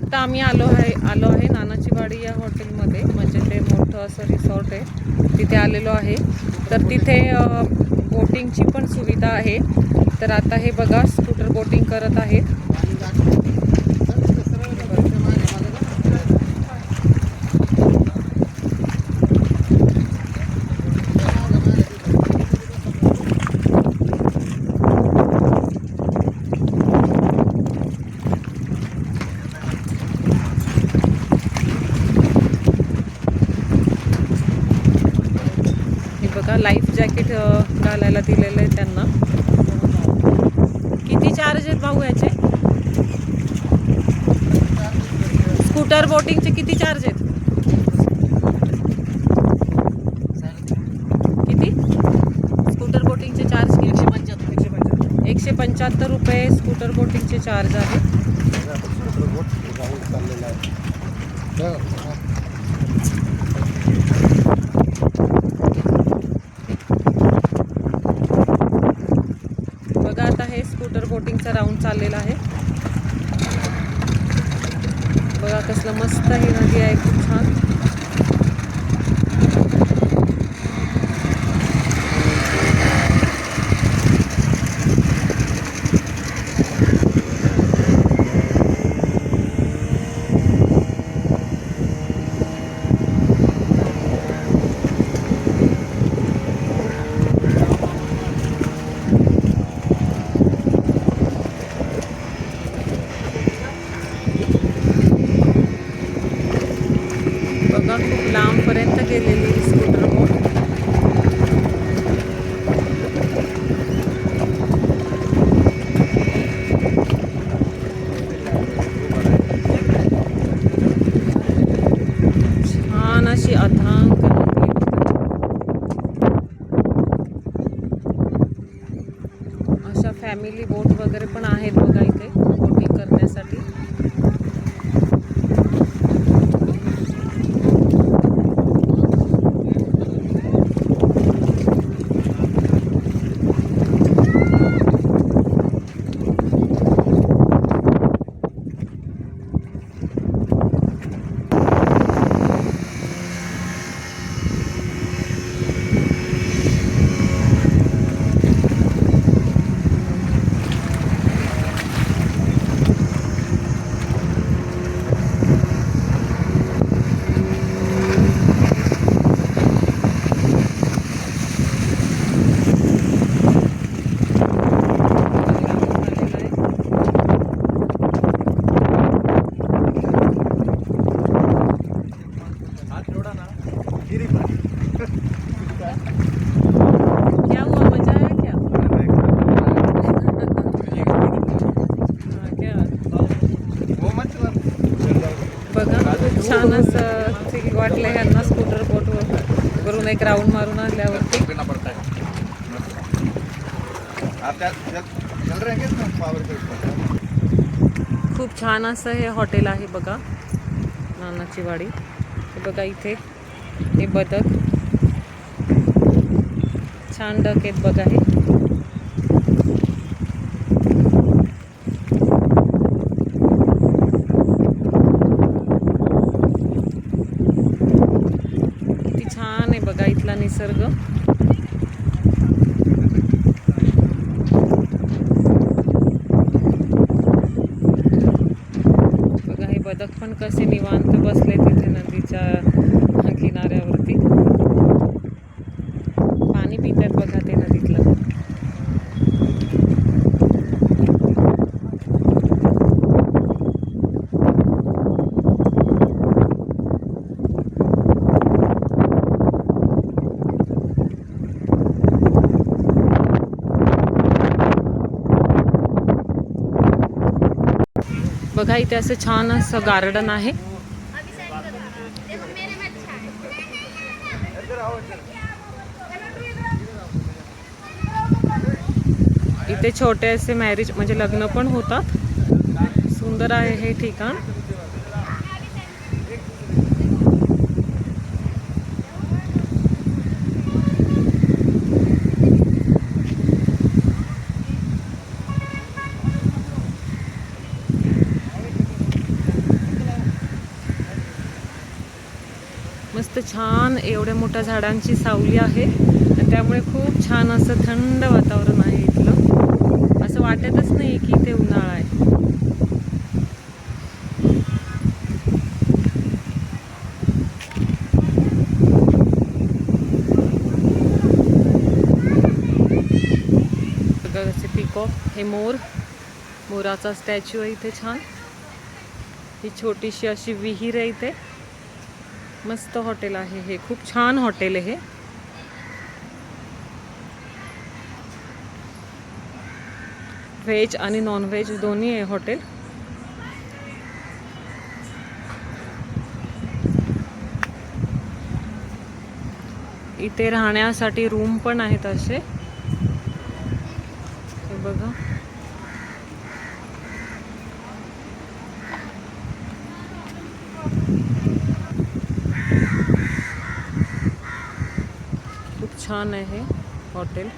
आता आम्ही आलो आहे नानाची वाडी या हॉटेलमध्ये, म्हणजे ते मोठं असं रिसॉर्ट आहे तिथे आलेलो आहे. तर तिथे बोटिंगची पण सुविधा आहे. तर आता हे बघा स्कूटर बोटिंग करत आहेत. बघा लाईफ जॅकेट घालायला दिलेलं आहे त्यांना. किती चार्ज आहेत भाऊ याचे? स्कूटर बोटिंगचे किती चार्ज आहेत? किती स्कूटर बोटिंगचे चार्ज? 175 रुपये स्कूटर बोटिंगचे चार्ज आहे. बघा आता हे स्कूटर बोटिंगचा राऊंड चाललेला आहे. बघा कसलं मस्त ही नदी आहे, खूप छान. बघा खूप लांबपर्यंत गेलेली स्कूटर बोट. छान अशी अथांग नदी. अशा फॅमिली बोट वगैरे पण आहेत बघा इथे बोटिंग करण्यासाठी. बघा खूप छान असं वाटलं ह्यांना स्कूटर बोटवर वरून एक राऊंड मारून आल्यावरती. खूप छान असं हे हॉटेल आहे बघा नानाची वाडी. हे बघा इथे हे बदक, छान डक आहेत बघा हे. छान आहे बघा इथला निसर्ग. बघा हे बदक पण कसे निवांत बसले तिथे नदीच्या किनाऱ्यावरती. पाणी पितात बघा ते नदीतलं. बघा इथे असं छान असं गार्डन आहे. इथे छोटे असे मॅरेज म्हणजे लग्न पण होतात. सुंदर आहे हे ठिकाण. मस्त छान एवढ्या मोठ्या झाडांची सावली आहे आणि त्यामुळे खूप छान असं थंड वातावरण आहे इथलं. असं वाटतच नाही की इथे उन्हाळा आहे. बघा पिकॉक, हे मोराचा स्टॅच्यू आहे इथे छान. ही छोटीशी अशी विहीर आहे इथे. मस्त हॉटेल आहे हे, खूप छान हॉटेल आहे हे. व्हेज आणि नॉन व्हेज दोन्ही आहे हॉटेल. इथे राहण्यासाठी रूम पण आहेत असे. हे बघा खूप छान आहे हॉटेल.